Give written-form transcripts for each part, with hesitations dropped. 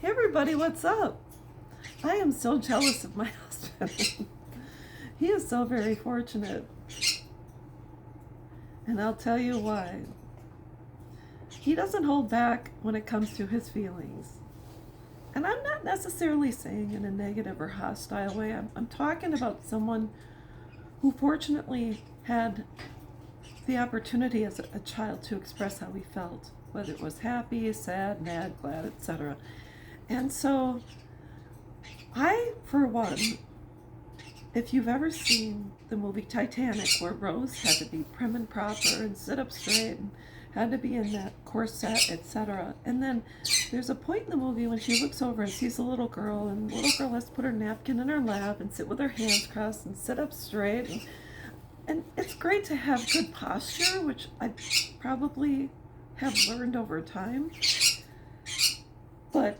Hey everybody, what's up? I am so jealous of my husband. He is so very fortunate. And I'll tell you why. He doesn't hold back when it comes to his feelings. And I'm not necessarily saying in a negative or hostile way. I'm talking about someone who fortunately had the opportunity as a child to express how he felt, whether it was happy, sad, mad, glad, etc. And so for one, if you've ever seen the movie Titanic, where Rose had to be prim and proper and sit up straight and had to be in that corset, etc. And then there's a point in the movie when she looks over and sees a little girl, and the little girl has to put her napkin in her lap and sit with her hands crossed and sit up straight. And it's great to have good posture, which I probably have learned over time. But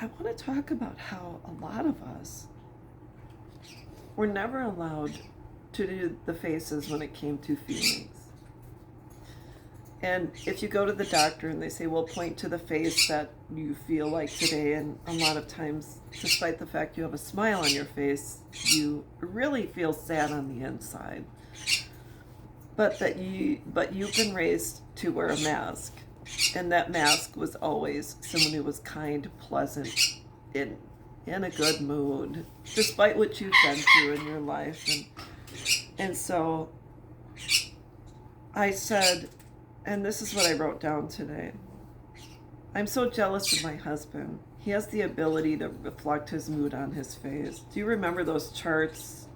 I want to talk about how a lot of us were never allowed to do the faces when it came to feelings. And if you go to the doctor and they say, well, point to the face that you feel like today, and a lot of times, despite the fact you have a smile on your face, you really feel sad on the inside. But you've been raised to wear a mask, and that mask was always someone who was kind, pleasant, in a good mood, despite what you've been through in your life. And so I said, and this is what I wrote down today: I'm so jealous of my husband. He has the ability to reflect his mood on his face. Do you remember those charts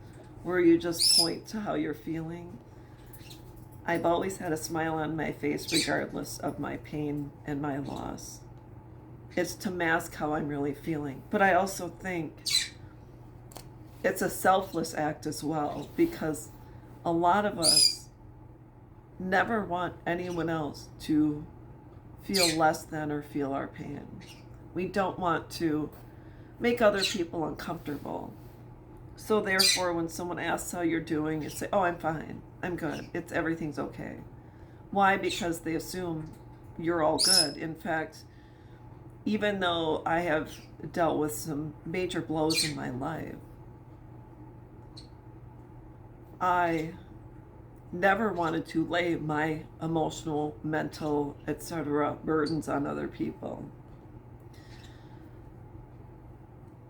where you just point to how you're feeling? I've always had a smile on my face regardless of my pain and my loss. It's to mask how I'm really feeling. But I also think it's a selfless act as well, because a lot of us never want anyone else to feel less than or feel our pain. We don't want to make other people uncomfortable. So therefore, when someone asks how you're doing, you say, oh, I'm fine, I'm good, everything's okay. Why? Because they assume you're all good. In fact, even though I have dealt with some major blows in my life, I never wanted to lay my emotional, mental, etc. burdens on other people.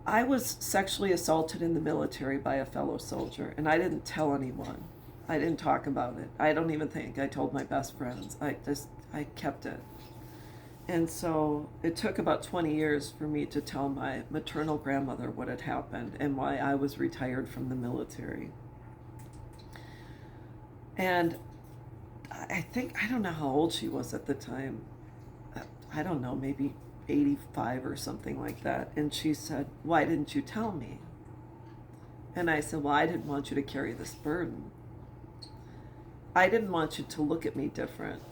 I was sexually assaulted in the military by a fellow soldier, and I didn't tell anyone. I didn't talk about it. I don't even think I told my best friends. I kept it. And so it took about 20 years for me to tell my maternal grandmother what had happened and why I was retired from the military. And I don't know how old she was at the time. I don't know, maybe 85 or something like that. And she said, why didn't you tell me? And I said, well, I didn't want you to carry this burden. I didn't want you to look at me different.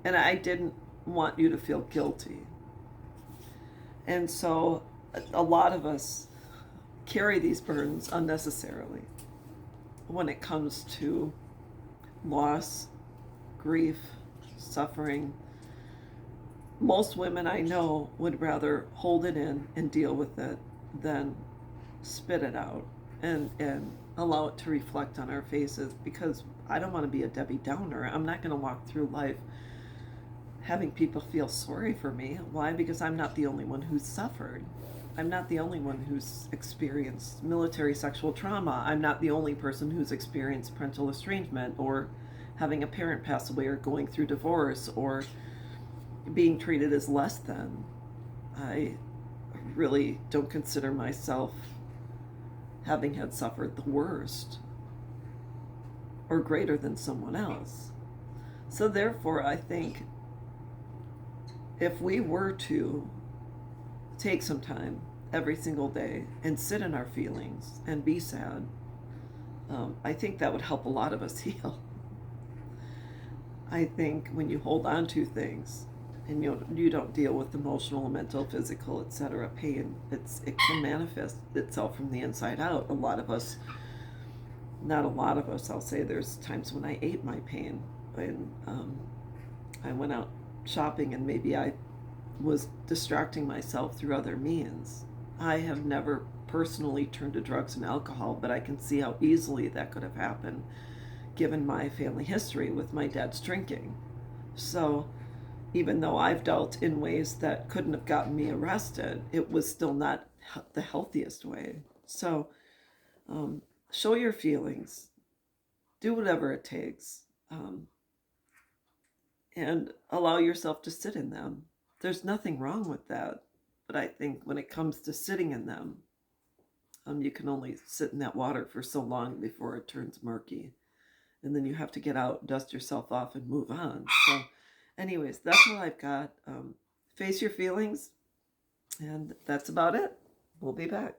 And I didn't want you to feel guilty. And so a lot of us carry these burdens unnecessarily when it comes to loss, grief, suffering. Most women I know would rather hold it in and deal with it than spit it out and allow it to reflect on our faces, because I don't want to be a Debbie Downer. I'm not going to walk through life having people feel sorry for me. Why? Because I'm not the only one who's suffered. I'm not the only one who's experienced military sexual trauma. I'm not the only person who's experienced parental estrangement, or having a parent pass away, or going through divorce, or being treated as less than. I really don't consider myself having had suffered the worst or greater than someone else. So therefore, I think if we were to take some time every single day and sit in our feelings and be sad, I think that would help a lot of us heal. I think when you hold on to things and you don't deal with emotional, mental, physical, etc. pain, it can manifest itself from the inside out. A lot of us, not a lot of us, I'll say there's times when I ate my pain. When I went out shopping and maybe I was distracting myself through other means. I have never personally turned to drugs and alcohol, but I can see how easily that could have happened given my family history with my dad's drinking. So even though I've dealt in ways that couldn't have gotten me arrested, it was still not the healthiest way. So show your feelings, do whatever it takes, and allow yourself to sit in them. There's nothing wrong with that. But I think when it comes to sitting in them, you can only sit in that water for so long before it turns murky. And then you have to get out, dust yourself off, and move on. So, anyways, that's what I've got. Face your feelings, and that's about it. We'll be back.